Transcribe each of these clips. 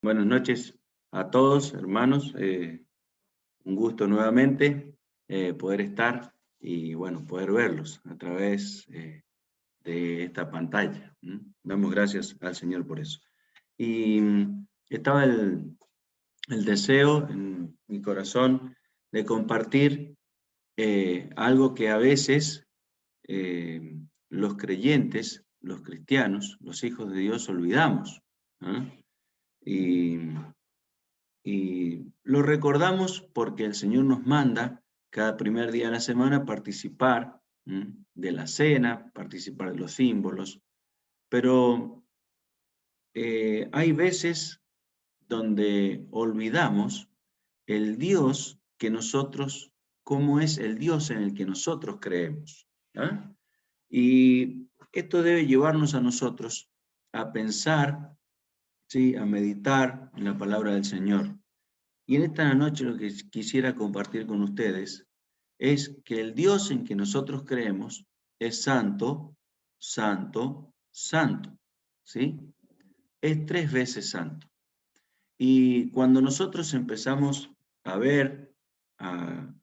Buenas noches a todos, hermanos. Un gusto nuevamente poder estar y, bueno, poder verlos a través de esta pantalla. Damos gracias al Señor por eso. Y estaba el deseo en mi corazón de compartir algo que a veces los creyentes, los cristianos, los hijos de Dios olvidamos. ¿Ah? Y lo recordamos porque el Señor nos manda cada primer día de la semana participar de la cena, participar de los símbolos, pero hay veces donde olvidamos el Dios que nosotros, cómo es el Dios en el que nosotros creemos. ¿Ah? Y esto debe llevarnos a nosotros a pensar, ¿sí?, a meditar en la palabra del Señor. Y en esta noche lo que quisiera compartir con ustedes es que el Dios en que nosotros creemos es santo, santo, santo, ¿sí? Es 3 veces santo. Y cuando nosotros empezamos a ver, a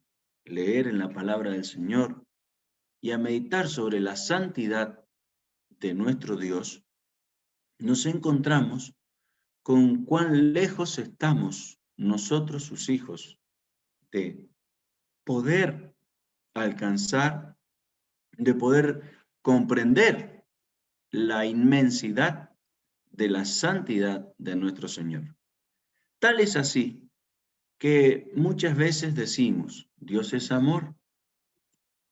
leer en la palabra del Señor y a meditar sobre la santidad de nuestro Dios, nos encontramos con cuán lejos estamos nosotros, sus hijos, de poder alcanzar, de poder comprender la inmensidad de la santidad de nuestro Señor. Tal es así que muchas veces decimos, Dios es amor,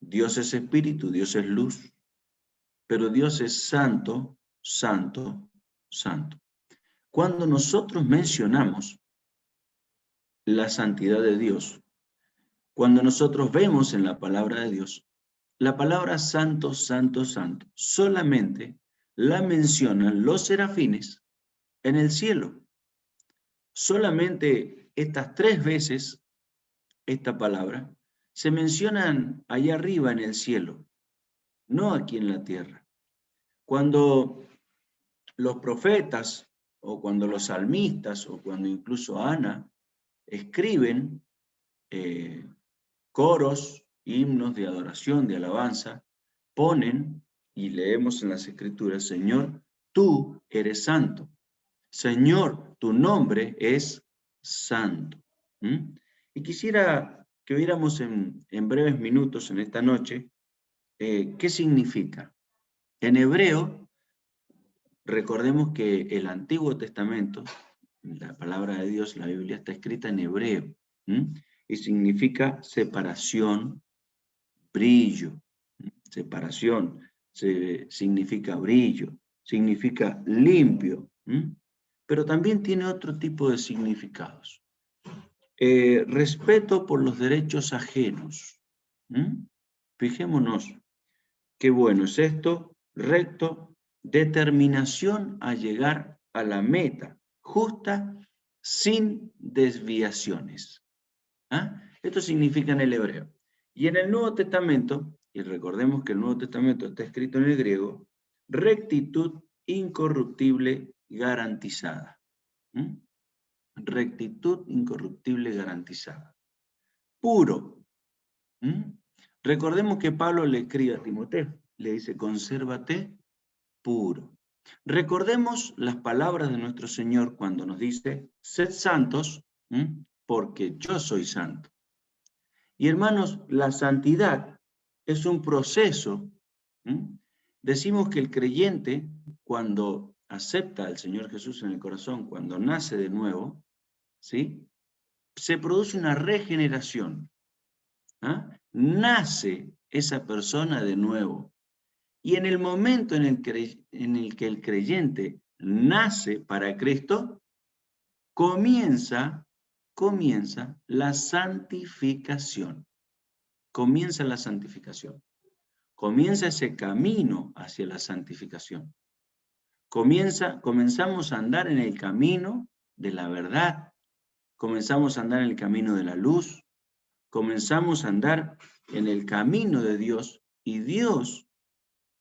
Dios es espíritu, Dios es luz, pero Dios es santo, santo, santo. Cuando nosotros mencionamos la santidad de Dios, cuando nosotros vemos en la palabra de Dios, la palabra santo, santo, santo, solamente la mencionan los serafines en el cielo. Solamente estas 3 veces, esta palabra, se mencionan allá arriba en el cielo, no aquí en la tierra. Cuando los profetas, o cuando los salmistas, o cuando incluso Ana, escriben coros, himnos de adoración, de alabanza, ponen y leemos en las Escrituras, Señor, tú eres santo. Señor, tu nombre es santo. Y quisiera que viéramos en breves minutos en esta noche qué significa. En hebreo, recordemos que el Antiguo Testamento, la palabra de Dios, la Biblia, está escrita en hebreo, y significa separación, brillo. Separación significa brillo, significa limpio, pero también tiene otro tipo de significados. Respeto por los derechos ajenos. Fijémonos qué bueno es esto, recto, determinación a llegar a la meta justa sin desviaciones. Esto significa en el hebreo. Y en el Nuevo Testamento, y recordemos que el Nuevo Testamento está escrito en el griego, rectitud incorruptible garantizada. Rectitud incorruptible garantizada. Puro. Recordemos que Pablo le escribe a Timoteo, le dice, consérvate puro. Recordemos las palabras de nuestro Señor cuando nos dice, sed santos, porque yo soy santo. Y hermanos, la santidad es un proceso. Decimos que el creyente, cuando acepta al Señor Jesús en el corazón, cuando nace de nuevo, ¿sí?, se produce una regeneración. Nace esa persona de nuevo. Y en el momento en el que el creyente nace para Cristo, comienza la santificación. Comienza la santificación. Comienza ese camino hacia la santificación. Comenzamos a andar en el camino de la verdad. Comenzamos a andar en el camino de la luz. Comenzamos a andar en el camino de Dios, y Dios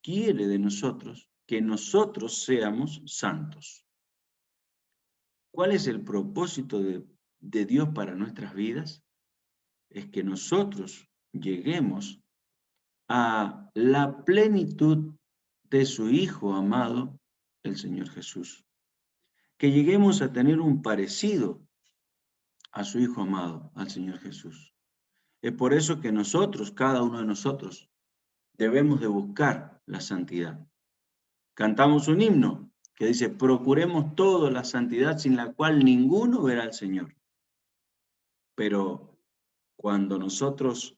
quiere de nosotros que nosotros seamos santos. ¿Cuál es el propósito de Dios para nuestras vidas? Es que nosotros lleguemos a la plenitud de su Hijo amado, el Señor Jesús. Que lleguemos a tener un parecido a su Hijo amado, al Señor Jesús. Es por eso que nosotros, cada uno de nosotros, debemos de buscar la santidad. Cantamos un himno que dice, procuremos todo la santidad sin la cual ninguno verá al Señor. Pero cuando nosotros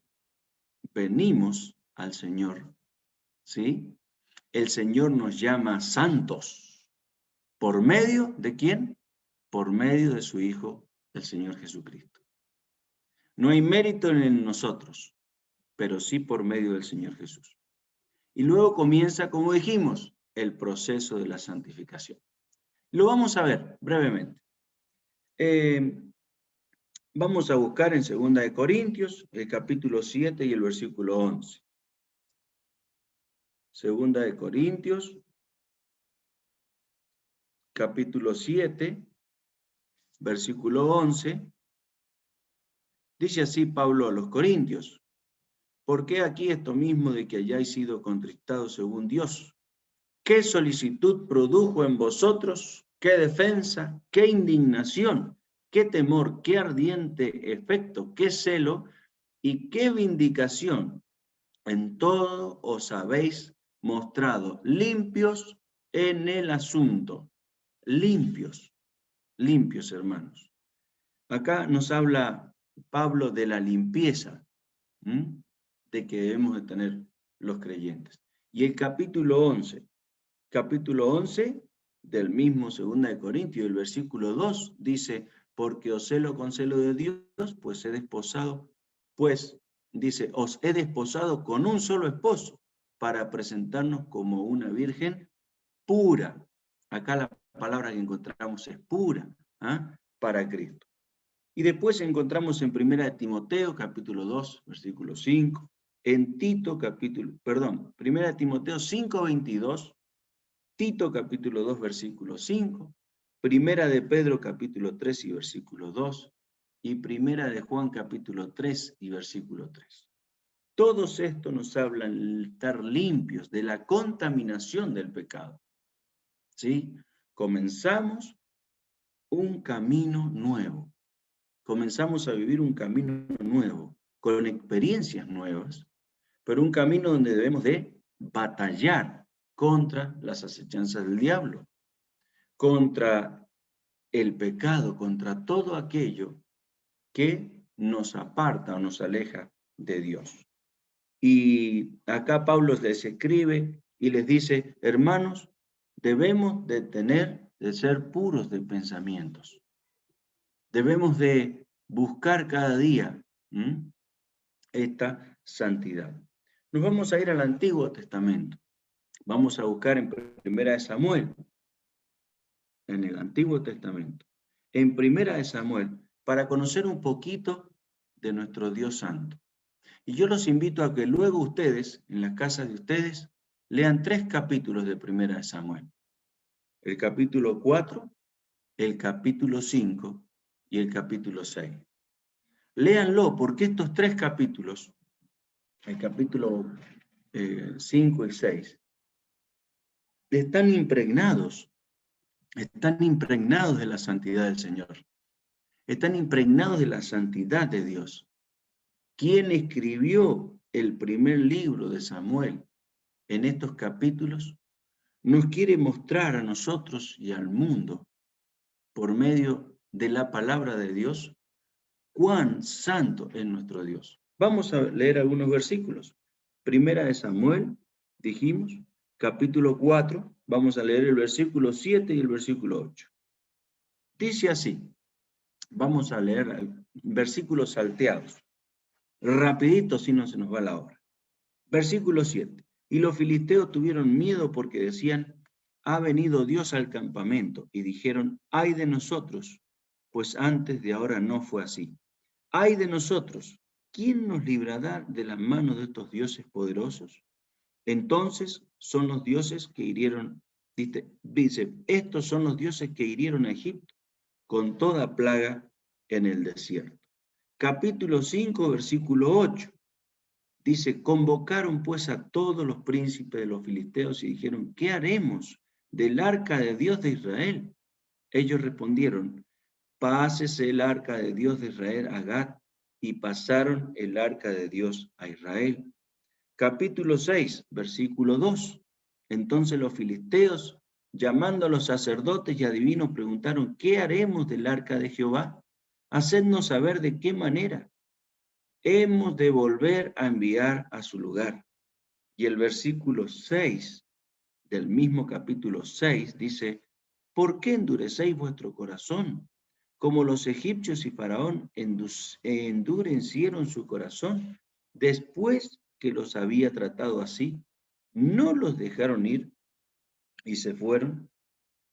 venimos al Señor, ¿sí? El Señor nos llama santos. ¿Por medio de quién? Por medio de su Hijo, el Señor Jesucristo. No hay mérito en nosotros, pero sí por medio del Señor Jesús. Y luego comienza, como dijimos, el proceso de la santificación. Lo vamos a ver brevemente. Vamos a buscar en 2 Corintios, el capítulo 7 y el versículo 11. 2 Corintios, capítulo 7, versículo 11. Dice así Pablo a los Corintios: ¿por qué aquí esto mismo de que hayáis sido contristados según Dios? ¿Qué solicitud produjo en vosotros? ¿Qué defensa? ¿Qué indignación? ¿Qué temor? ¿Qué ardiente efecto? ¿Qué celo? ¿Y qué vindicación? En todo os habéis mostrado limpios en el asunto. Limpios, limpios, hermanos. Acá nos habla Pablo de la limpieza, de que debemos de tener los creyentes. Y el capítulo 11 del mismo 2 Corintios, el versículo 2, dice, porque os celo con celo de Dios, pues he desposado, dice, os he desposado con un solo esposo, para presentarnos como una virgen pura. Acá la palabra que encontramos es pura, para Cristo. Y después encontramos en 1 Timoteo, capítulo 2, versículo 5, en Tito, 1 Timoteo 5, 22, Tito, capítulo 2, versículo 5, Primera de Pedro, capítulo 3 y versículo 2, y Primera de Juan, capítulo 3 y versículo 3. Todos estos nos hablan de estar limpios de la contaminación del pecado. ¿Sí? Comenzamos un camino nuevo. Comenzamos a vivir un camino nuevo, con experiencias nuevas, pero un camino donde debemos de batallar contra las acechanzas del diablo, contra el pecado, contra todo aquello que nos aparta o nos aleja de Dios. Y acá Pablo les escribe y les dice, hermanos, debemos de ser puros de pensamientos. Debemos de buscar cada día esta santidad. Nos vamos a ir al Antiguo Testamento. Vamos a buscar en 1 Samuel, en el Antiguo Testamento. En 1 Samuel, para conocer un poquito de nuestro Dios Santo. Y yo los invito a que luego ustedes, en las casas de ustedes, lean 3 capítulos de 1 Samuel. El capítulo 4, el capítulo 5 y el capítulo 6. Léanlo, porque estos 3 capítulos, el capítulo 5 y 6, están impregnados de la santidad del Señor. Están impregnados de la santidad de Dios. ¿Quién escribió el primer libro de Samuel en estos capítulos? Nos quiere mostrar a nosotros y al mundo, por medio de la palabra de Dios, cuán santo es nuestro Dios. Vamos a leer algunos versículos. 1 Samuel, dijimos, capítulo 4, vamos a leer el versículo 7 y el versículo 8. Dice así, vamos a leer versículos salteados. Rapidito, si no se nos va la hora. Versículo 7. Y los filisteos tuvieron miedo porque decían, ha venido Dios al campamento. Y dijeron, ay de nosotros, pues antes de ahora no fue así. Ay de nosotros, ¿quién nos librará de las manos de estos dioses poderosos? Entonces son los dioses que hirieron, dice, estos son los dioses que hirieron a Egipto, con toda plaga en el desierto. Capítulo 5, versículo 8. Dice, convocaron pues a todos los príncipes de los filisteos y dijeron, ¿qué haremos del arca de Dios de Israel? Ellos respondieron, pásese el arca de Dios de Israel a Gat, y pasaron el arca de Dios a Israel. Capítulo 6, versículo 2. Entonces los filisteos, llamando a los sacerdotes y adivinos, preguntaron, ¿qué haremos del arca de Jehová? Hacednos saber de qué manera hemos de volver a enviar a su lugar. Y el versículo 6 del mismo capítulo 6 dice, ¿por qué endurecéis vuestro corazón? Como los egipcios y Faraón endurecieron su corazón después que los había tratado así, no los dejaron ir y se fueron.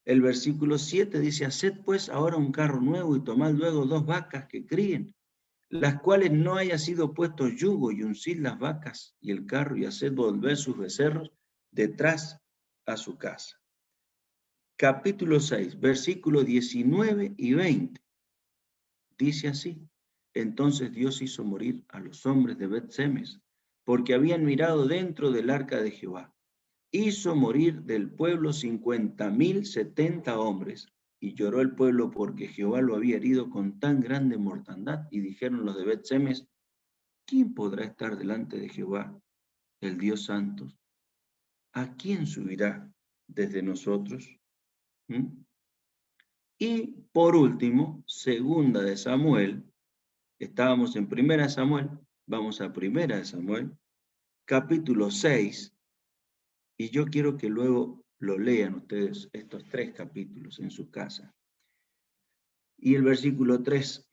El versículo 7 dice, haced pues ahora un carro nuevo y tomad luego 2 vacas que críen, las cuales no haya sido puesto yugo, y uncid las vacas y el carro y haced volver sus becerros detrás a su casa. Capítulo 6, versículos 19 y 20. Dice así, entonces Dios hizo morir a los hombres de Bet-Semes, porque habían mirado dentro del arca de Jehová. Hizo morir del pueblo 50.070 hombres, y lloró el pueblo porque Jehová lo había herido con tan grande mortandad. Y dijeron los de Bet-Semes, ¿quién podrá estar delante de Jehová, el Dios santo? ¿A quién subirá desde nosotros? Y por último, segunda de Samuel, estábamos en primera de Samuel, vamos a primera de Samuel, capítulo 6, y yo quiero que luego lo lean ustedes, estos 3 capítulos en su casa. Y el versículo 3,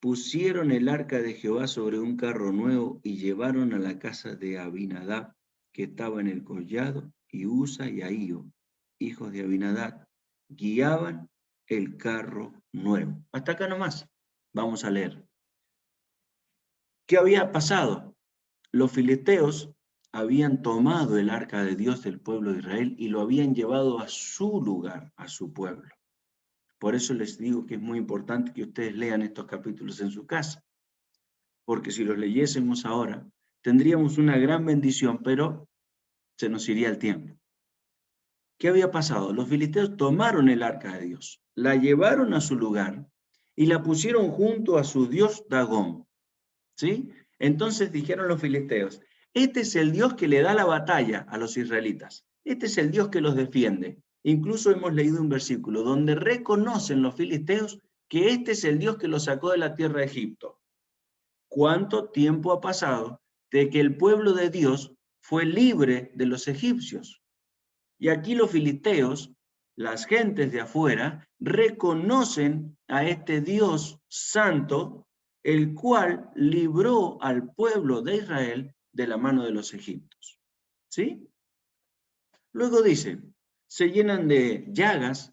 pusieron el arca de Jehová sobre un carro nuevo y llevaron a la casa de Abinadab, que estaba en el collado, y Usa y Ahío, hijos de Abinadab, guiaban el carro nuevo. Hasta acá nomás. Vamos a leer. ¿Qué había pasado? Los filisteos habían tomado el arca de Dios del pueblo de Israel y lo habían llevado a su lugar, a su pueblo. Por eso les digo que es muy importante que ustedes lean estos capítulos en su casa, porque si los leyésemos ahora, tendríamos una gran bendición, pero se nos iría el tiempo. ¿Qué había pasado? Los filisteos tomaron el arca de Dios, la llevaron a su lugar y la pusieron junto a su dios Dagón. ¿Sí? Entonces dijeron los filisteos, este es el Dios que le da la batalla a los israelitas. Este es el Dios que los defiende. Incluso hemos leído un versículo donde reconocen los filisteos que este es el Dios que los sacó de la tierra de Egipto. ¿Cuánto tiempo ha pasado de que el pueblo de Dios fue libre de los egipcios? Y aquí los filisteos, las gentes de afuera, reconocen a este Dios santo, el cual libró al pueblo de Israel de la mano de los egipcios. ¿Sí? Luego dice, se llenan de llagas,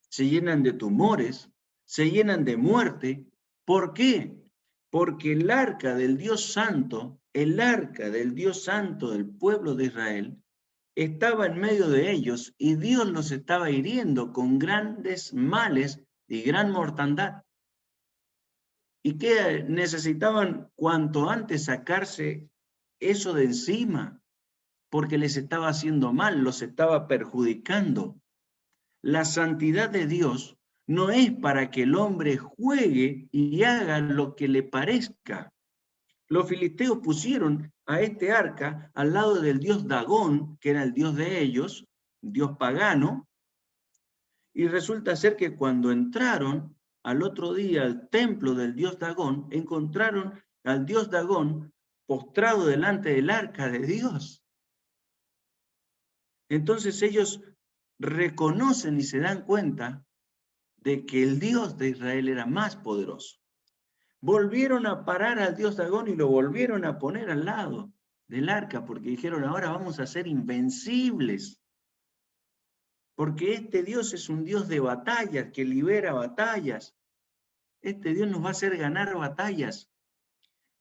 se llenan de tumores, se llenan de muerte. ¿Por qué? Porque el arca del Dios santo, el arca del Dios santo del pueblo de Israel, estaba en medio de ellos y Dios los estaba hiriendo con grandes males y gran mortandad. Y que necesitaban cuanto antes sacarse eso de encima, porque les estaba haciendo mal, los estaba perjudicando. La santidad de Dios no es para que el hombre juegue y haga lo que le parezca. Los filisteos pusieron a este arca al lado del dios Dagón, que era el dios de ellos, dios pagano, y resulta ser que cuando entraron al otro día al templo del dios Dagón, encontraron al dios Dagón postrado delante del arca de Dios. Entonces ellos reconocen y se dan cuenta de que el Dios de Israel era más poderoso. Volvieron a parar al dios Dagón y lo volvieron a poner al lado del arca, porque dijeron, ahora vamos a ser invencibles. Porque este Dios es un Dios de batallas, que libera batallas. Este Dios nos va a hacer ganar batallas.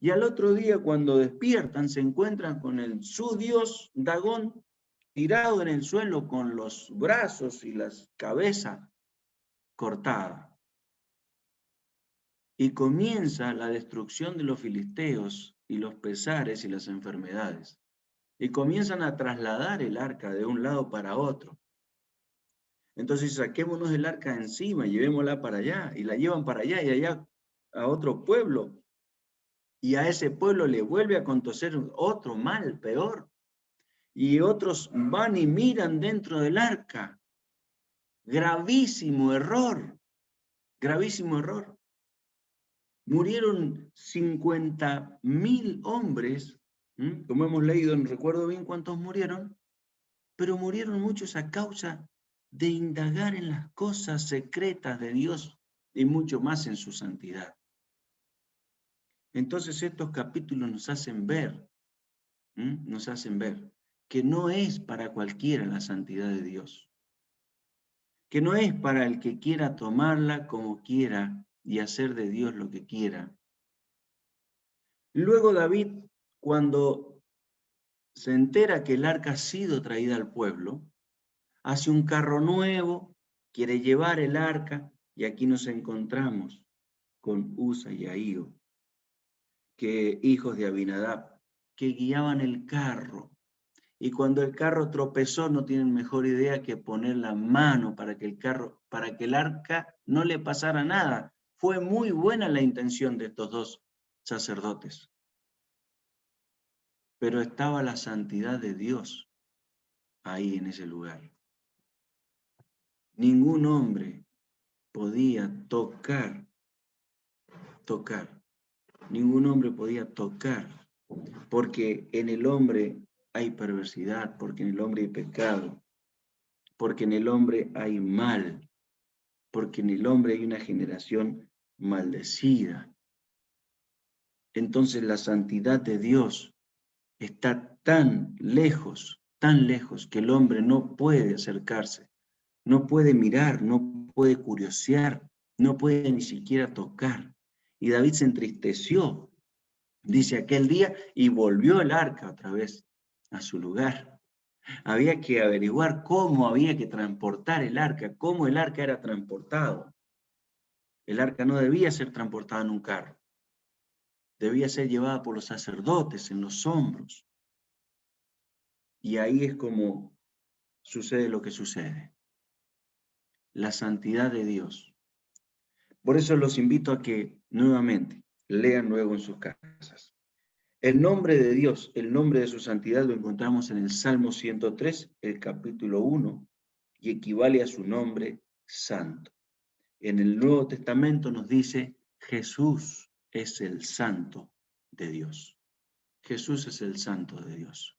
Y al otro día, cuando despiertan, se encuentran con su Dios Dagón tirado en el suelo con los brazos y la cabeza cortada. y comienza la destrucción de los filisteos y los pesares y las enfermedades. Y comienzan a trasladar el arca de un lado para otro. Entonces saquémonos el arca encima, llevémosla para allá, y la llevan para allá y allá a otro pueblo. Y a ese pueblo le vuelve a acontecer otro mal, peor. Y otros van y miran dentro del arca. Gravísimo error, gravísimo error. Murieron 50.000 hombres, como hemos leído, no recuerdo bien cuántos murieron, pero murieron muchos a causa de indagar en las cosas secretas de Dios y mucho más en su santidad. Entonces estos capítulos nos hacen ver que no es para cualquiera la santidad de Dios, que no es para el que quiera tomarla como quiera y hacer de Dios lo que quiera. Luego David, cuando se entera que el arca ha sido traída al pueblo, hace un carro nuevo, quiere llevar el arca, y aquí nos encontramos con Usa y Ahío, que hijos de Abinadab, que guiaban el carro. Y cuando el carro tropezó, no tienen mejor idea que poner la mano para que el arca no le pasara nada. Fue muy buena la intención de estos dos sacerdotes. Pero estaba la santidad de Dios ahí en ese lugar. Ningún hombre podía tocar. Ningún hombre podía tocar, porque en el hombre hay perversidad, porque en el hombre hay pecado, porque en el hombre hay mal, porque en el hombre hay una generación maldecida. Entonces la santidad de Dios está tan lejos, que el hombre no puede acercarse, no puede mirar, no puede curiosear, no puede ni siquiera tocar. Y David se entristeció, dice aquel día, y volvió el arca otra vez a su lugar. Había que averiguar cómo había que transportar el arca, cómo el arca era transportado. El arca no debía ser transportada en un carro, debía ser llevada por los sacerdotes en los hombros. Y ahí es como sucede lo que sucede. La santidad de Dios. Por eso los invito a que nuevamente lean luego en sus casas. El nombre de Dios, el nombre de su santidad lo encontramos en el Salmo 103, el capítulo 1, y equivale a su nombre santo. En el Nuevo Testamento nos dice, Jesús es el santo de Dios. Jesús es el santo de Dios,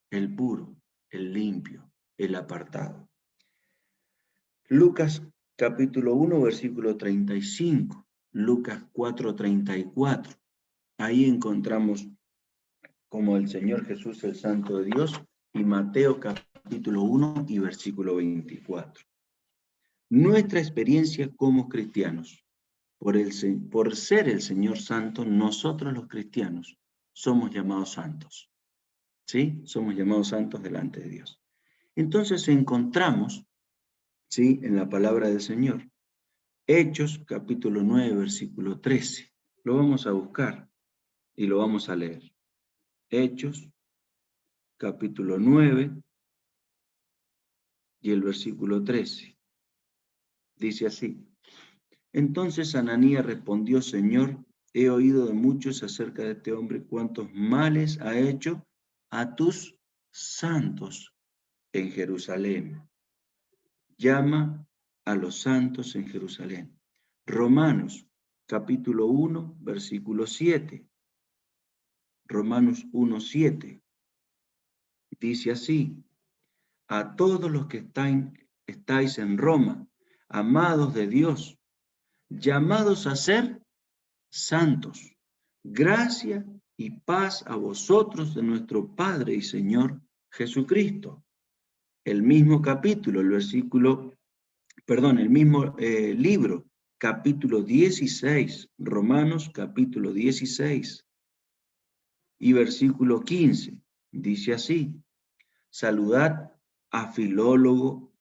el puro, el limpio, el apartado. Lucas capítulo 1, versículo 35, Lucas 4:34. Ahí encontramos como el Señor Jesús, el Santo de Dios, y Mateo capítulo 1 y versículo 24. Nuestra experiencia como cristianos, por ser el Señor Santo, nosotros los cristianos somos llamados santos. ¿Sí? Somos llamados santos delante de Dios. Entonces encontramos, ¿sí?, en la palabra del Señor, Hechos capítulo 9, versículo 13. Lo vamos a buscar y lo vamos a leer. Hechos capítulo 9 y el versículo 13. Dice así: Entonces Ananías respondió, Señor, he oído de muchos acerca de este hombre cuántos males ha hecho a tus santos en Jerusalén. Llama a los santos en Jerusalén. Romanos capítulo 1, versículo 7. Romanos 1:7. Dice así: A todos los que estáis en Roma, amados de Dios, llamados a ser santos, gracia y paz a vosotros de nuestro Padre y Señor Jesucristo. El mismo capítulo, el mismo libro, capítulo 16, Romanos capítulo 16 y versículo 15, dice así: Saludad a Filólogo,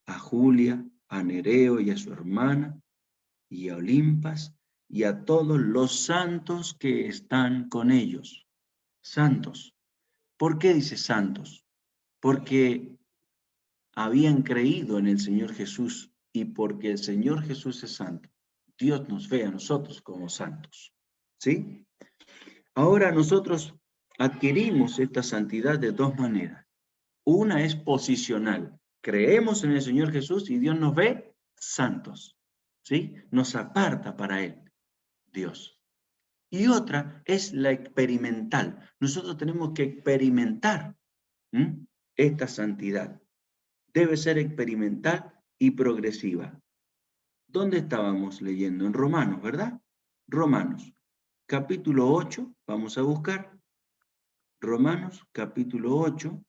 a Julia, a Nereo y a su hermana, y a Olimpas, y a todos los santos que están con ellos. Santos. ¿Por qué dice santos? Porque habían creído en el Señor Jesús y porque el Señor Jesús es santo. Dios nos ve a nosotros como santos. ¿Sí? Ahora nosotros adquirimos esta santidad de dos maneras. Una es posicional. Creemos en el Señor Jesús y Dios nos ve santos. ¿Sí? Nos aparta para Él, Dios. Y otra es la experimental. Nosotros tenemos que experimentar esta santidad. Debe ser experimental y progresiva. ¿Dónde estábamos leyendo? En Romanos, ¿verdad? Romanos, capítulo 8, vamos a buscar. Romanos, capítulo 8,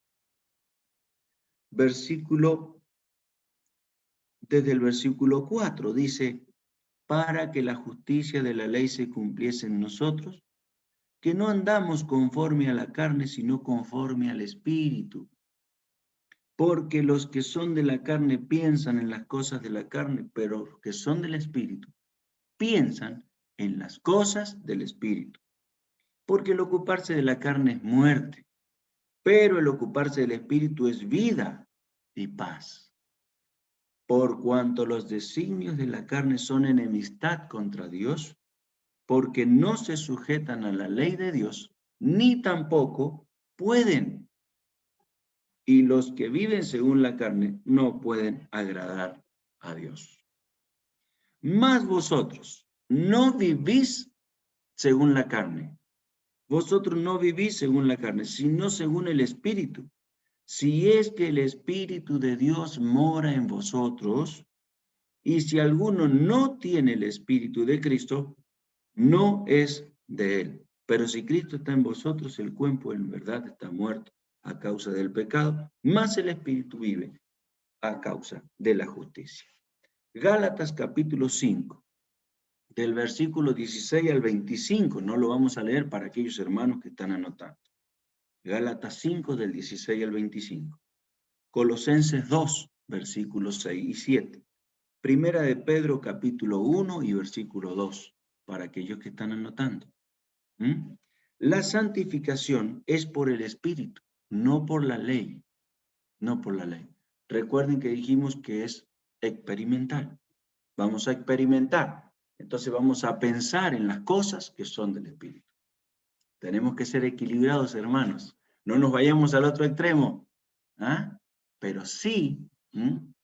desde el versículo 4, dice, para que la justicia de la ley se cumpliese en nosotros, que no andamos conforme a la carne, sino conforme al Espíritu. Porque los que son de la carne piensan en las cosas de la carne, pero los que son del Espíritu piensan en las cosas del Espíritu. Porque el ocuparse de la carne es muerte, pero el ocuparse del Espíritu es vida y paz. Por cuanto los designios de la carne son enemistad contra Dios, porque no se sujetan a la ley de Dios, ni tampoco pueden. Y los que viven según la carne no pueden agradar a Dios. Mas vosotros no vivís según la carne. Vosotros no vivís según la carne, sino según el Espíritu. Si es que el Espíritu de Dios mora en vosotros, y si alguno no tiene el Espíritu de Cristo, no es de él. Pero si Cristo está en vosotros, el cuerpo en verdad está muerto a causa del pecado, mas el Espíritu vive a causa de la justicia. Gálatas capítulo 5, del versículo 16 al 25, no lo vamos a leer para aquellos hermanos que están anotando. Gálatas 5, del 16 al 25. Colosenses 2, versículos 6 y 7. Primera de Pedro capítulo 1 y versículo 2, para aquellos que están anotando. La santificación es por el Espíritu, no por la ley, no por la ley. Recuerden que dijimos que es experimental. Vamos a experimentar, entonces vamos a pensar en las cosas que son del Espíritu. Tenemos que ser equilibrados, hermanos. No nos vayamos al otro extremo, pero sí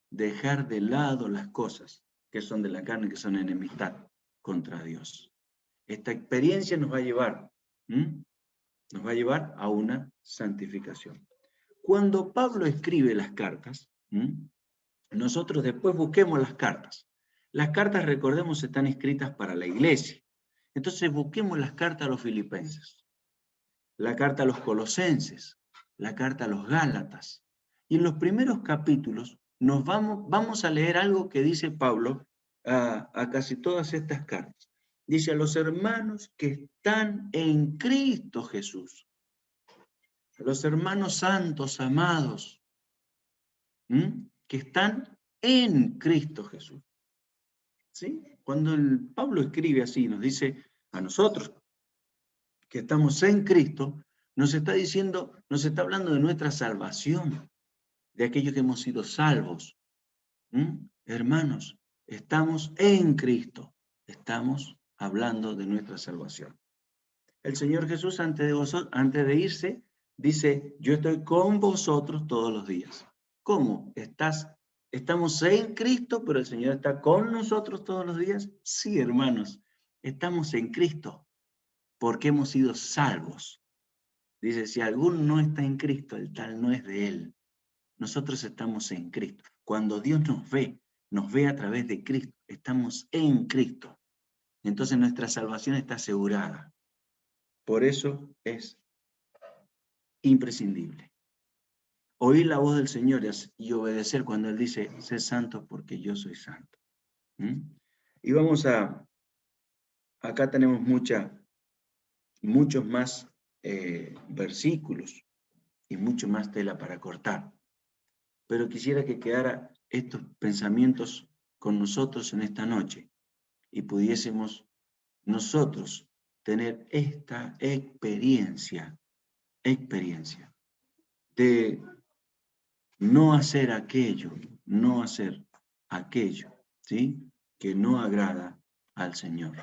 dejar de lado las cosas que son de la carne, que son enemistad contra Dios. Esta experiencia nos va a llevar a una santificación. Cuando Pablo escribe las cartas, nosotros después busquemos las cartas. Las cartas, recordemos, están escritas para la iglesia. Entonces busquemos las cartas a los filipenses, la carta a los colosenses, la carta a los gálatas. Y en los primeros capítulos vamos a leer algo que dice Pablo a casi todas estas cartas. Dice a los hermanos que están en Cristo Jesús. A los hermanos santos, amados, que están en Cristo Jesús. ¿Sí? Cuando Pablo escribe así, nos dice a nosotros que estamos en Cristo, nos está diciendo, nos está hablando de nuestra salvación, de aquellos que hemos sido salvos. Hermanos, estamos en Cristo, estamos hablando de nuestra salvación. El Señor Jesús, antes de irse, dice, yo estoy con vosotros todos los días. ¿Cómo? ¿Estamos en Cristo, pero el Señor está con nosotros todos los días? Sí, hermanos, estamos en Cristo, porque hemos sido salvos. Dice, si alguno no está en Cristo, el tal no es de él. Nosotros estamos en Cristo. Cuando Dios nos ve a través de Cristo, estamos en Cristo. Entonces nuestra salvación está asegurada. Por eso es imprescindible oír la voz del Señor y obedecer cuando Él dice, sé santo porque yo soy santo. Y acá tenemos muchos más versículos y mucho más tela para cortar. Pero quisiera que quedara estos pensamientos con nosotros en esta noche y pudiésemos nosotros tener esta experiencia de no hacer aquello, ¿sí? Que no agrada al Señor.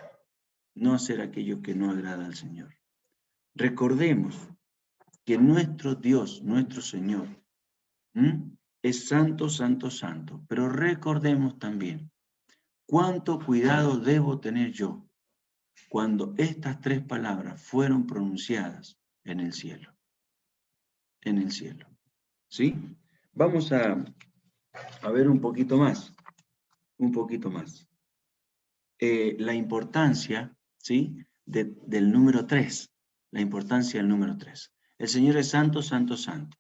No hacer aquello que no agrada al Señor. Recordemos que nuestro Dios, nuestro Señor, es santo, santo, santo. Pero recordemos también cuánto cuidado debo tener yo cuando estas tres palabras fueron pronunciadas en el cielo. En el cielo. ¿Sí? Vamos a ver un poquito más. Un poquito más. La importancia, ¿sí? Del número 3. La importancia del número 3. El Señor es santo, santo, santo.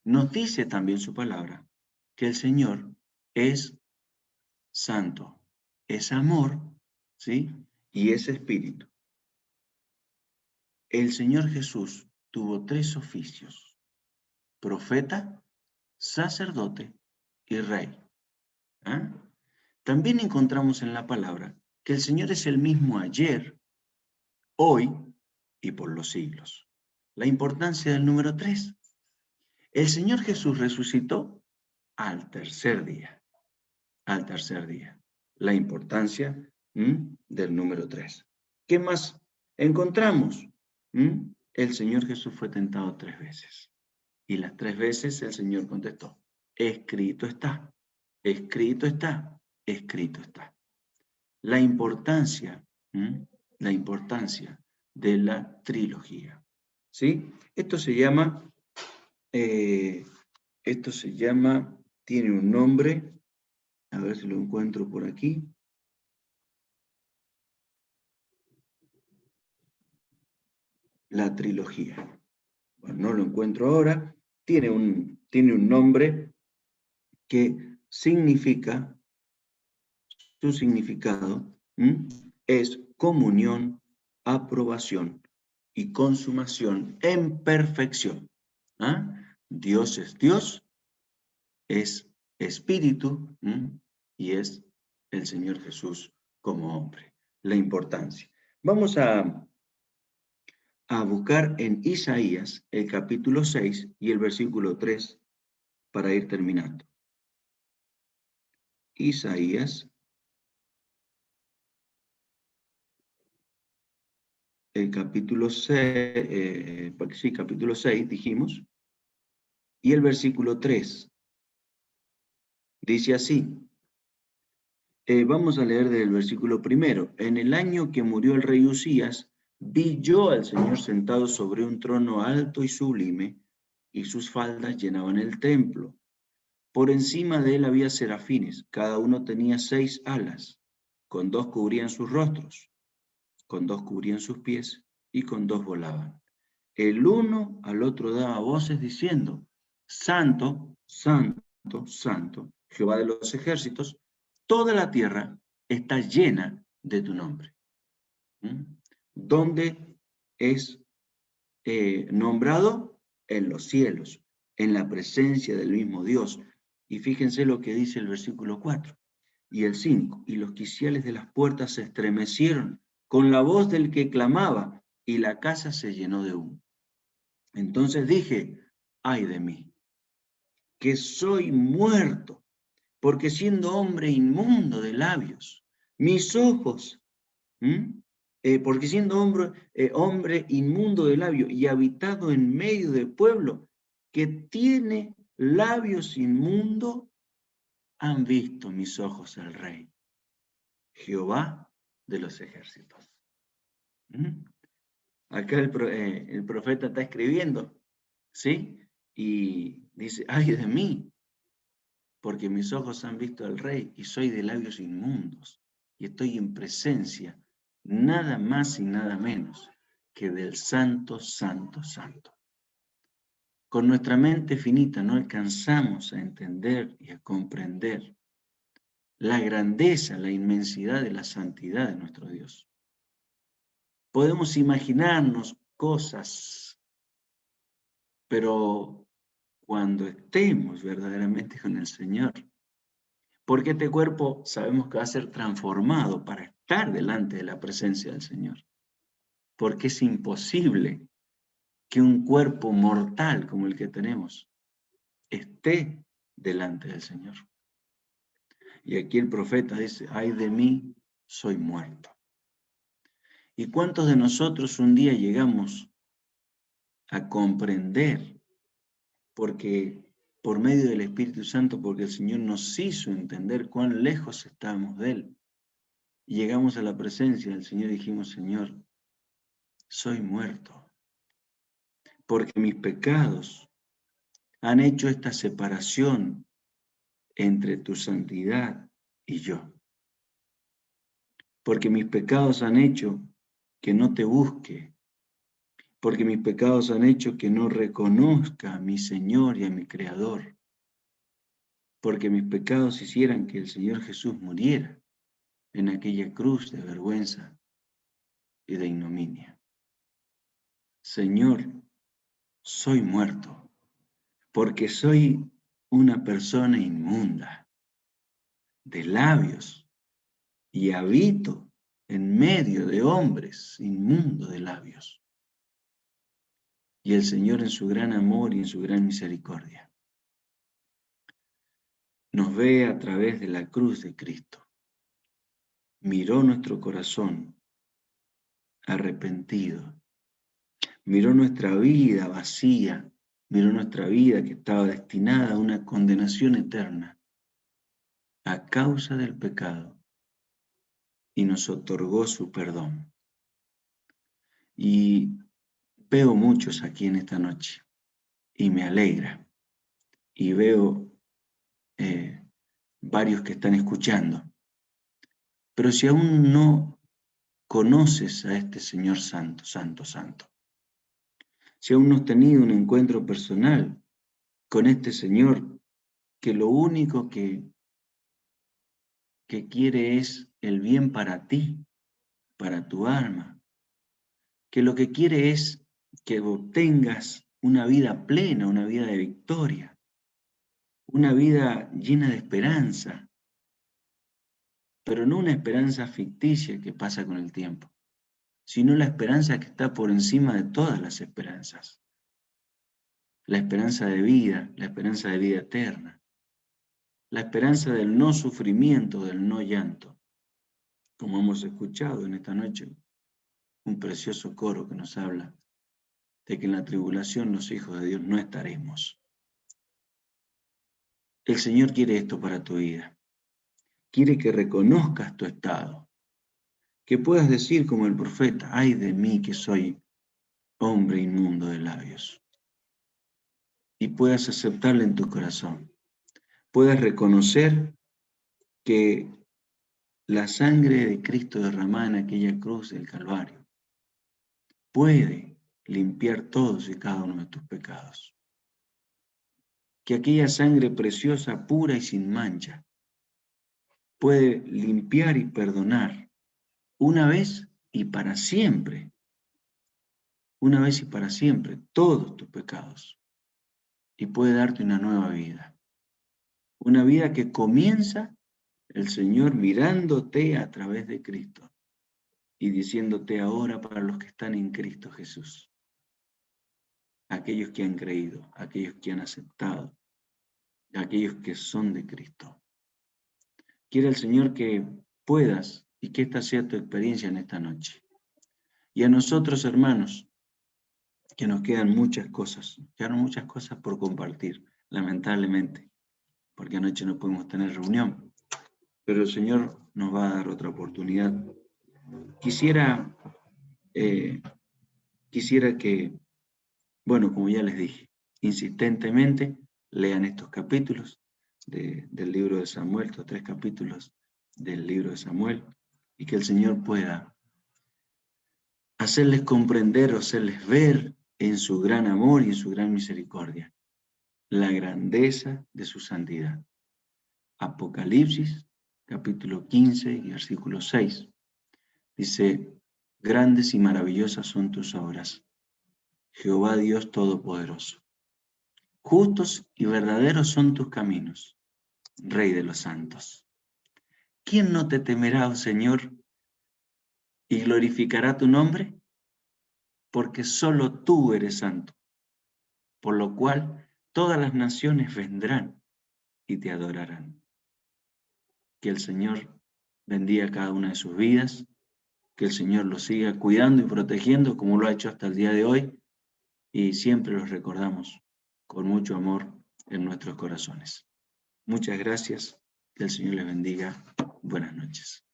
Nos dice también su palabra que el Señor es santo, es amor, ¿sí? Y es espíritu. El Señor Jesús tuvo 3 oficios: profeta, sacerdote y rey. ¿Ah? También encontramos en la palabra que el Señor es el mismo ayer, hoy y por los siglos. La importancia del número 3. El Señor Jesús resucitó al tercer día. Al tercer día. La importancia del número 3. ¿Qué más encontramos? El Señor Jesús fue tentado 3 veces. Y las 3 veces el Señor contestó: escrito está, escrito está, escrito está. La importancia de la trilogía. ¿Sí? Esto se llama, tiene un nombre, a ver si lo encuentro por aquí. La trilogía. Bueno, no lo encuentro ahora. Tiene un nombre que significa, su significado es comunión, aprobación y consumación en perfección. ¿Ah? Dios es Dios, es espíritu y es el Señor Jesús como hombre. La importancia. Vamos a buscar en Isaías el capítulo 6 y el versículo 3 para ir terminando. Isaías, el capítulo 6, capítulo 6 dijimos, y el versículo 3. Dice así, vamos a leer del versículo 1. En el año que murió el rey Usías, vi yo al Señor sentado sobre un trono alto y sublime, y sus faldas llenaban el templo. Por encima de él había serafines, cada uno tenía 6 alas, con 2 cubrían sus rostros, con 2 cubrían sus pies, y con 2 volaban. El uno al otro daba voces diciendo: Santo, santo, santo, Jehová de los ejércitos, toda la tierra está llena de tu nombre. ¿Dónde es nombrado? En los cielos, en la presencia del mismo Dios. Y fíjense lo que dice el versículo 4 y el 5. Y los quiciales de las puertas se estremecieron con la voz del que clamaba, y la casa se llenó de humo. Entonces dije: ay de mí, que soy muerto, porque siendo hombre inmundo de labios, mis ojos, porque siendo hombre inmundo de labios y habitado en medio del pueblo que tiene labios inmundos, han visto mis ojos al Rey, Jehová de los ejércitos. Acá el profeta está escribiendo, ¿sí? Y dice: ay de mí, porque mis ojos han visto al Rey y soy de labios inmundos y estoy en presencia nada más y nada menos que del Santo, Santo, Santo. Con nuestra mente finita no alcanzamos a entender y a comprender la grandeza, la inmensidad de la santidad de nuestro Dios. Podemos imaginarnos cosas, pero cuando estemos verdaderamente con el Señor, Porque este cuerpo sabemos que va a ser transformado para estar delante de la presencia del Señor. Porque es imposible que un cuerpo mortal como el que tenemos esté delante del Señor. Y aquí el profeta dice, ay de mí, soy muerto. ¿Y cuántos de nosotros un día llegamos a comprender, porque por medio del Espíritu Santo, porque el Señor nos hizo entender cuán lejos estábamos de Él, y llegamos a la presencia del Señor y dijimos, Señor, soy muerto, porque mis pecados han hecho esta separación entre tu santidad y yo. Porque mis pecados han hecho que no te busque, porque mis pecados han hecho que no reconozca a mi Señor y a mi Creador, porque mis pecados hicieran que el Señor Jesús muriera en aquella cruz de vergüenza y de ignominia. Señor, soy muerto, porque soy una persona inmunda, de labios, y habito en medio de hombres inmundos de labios. Y el Señor en su gran amor y en su gran misericordia nos ve a través de la cruz de Cristo. Miró nuestro corazón arrepentido, miró nuestra vida vacía, miró nuestra vida que estaba destinada a una condenación eterna a causa del pecado y nos otorgó su perdón. Y veo muchos aquí en esta noche y me alegra. Y veo varios que están escuchando. Pero si aún no conoces a este Señor Santo, Santo, Santo, si aún no has tenido un encuentro personal con este Señor, que lo único que quiere es el bien para ti, para tu alma, que lo que quiere es que obtengas una vida plena, una vida de victoria, una vida llena de esperanza, pero no una esperanza ficticia que pasa con el tiempo, sino la esperanza que está por encima de todas las esperanzas. La esperanza de vida eterna, la esperanza del no sufrimiento, del no llanto, como hemos escuchado en esta noche, un precioso coro que nos habla de que en la tribulación los hijos de Dios no estaremos. El Señor quiere esto para tu vida, quiere que reconozcas tu estado, que puedas decir como el profeta, ay de mí que soy hombre inmundo de labios, y puedas aceptarle en tu corazón, puedas reconocer que la sangre de Cristo derramada en aquella cruz del Calvario puede limpiar todos y cada uno de tus pecados. Que aquella sangre preciosa, pura y sin mancha, puede limpiar y perdonar una vez y para siempre, todos tus pecados, y puede darte una nueva vida. Una vida que comienza el Señor mirándote a través de Cristo y diciéndote ahora para los que están en Cristo Jesús, aquellos que han creído, aquellos que han aceptado, aquellos que son de Cristo. Quiere el Señor que puedas y que esta sea tu experiencia en esta noche. Y a nosotros, hermanos, que nos quedan muchas cosas por compartir, lamentablemente, porque anoche no pudimos tener reunión, pero el Señor nos va a dar otra oportunidad. Quisiera que, bueno, como ya les dije, insistentemente lean estos capítulos del libro de Samuel, estos 3 capítulos del libro de Samuel, y que el Señor pueda hacerles comprender o hacerles ver en su gran amor y en su gran misericordia la grandeza de su santidad. Apocalipsis, capítulo 15 y versículo 6. Dice, grandes y maravillosas son tus obras, Jehová Dios Todopoderoso. Justos y verdaderos son tus caminos, Rey de los santos. ¿Quién no te temerá, oh Señor, y glorificará tu nombre? Porque solo tú eres santo, por lo cual todas las naciones vendrán y te adorarán. Que el Señor bendiga cada una de sus vidas, que el Señor los siga cuidando y protegiendo como lo ha hecho hasta el día de hoy, y siempre los recordamos con mucho amor en nuestros corazones. Muchas gracias, que el Señor les bendiga. Buenas noches.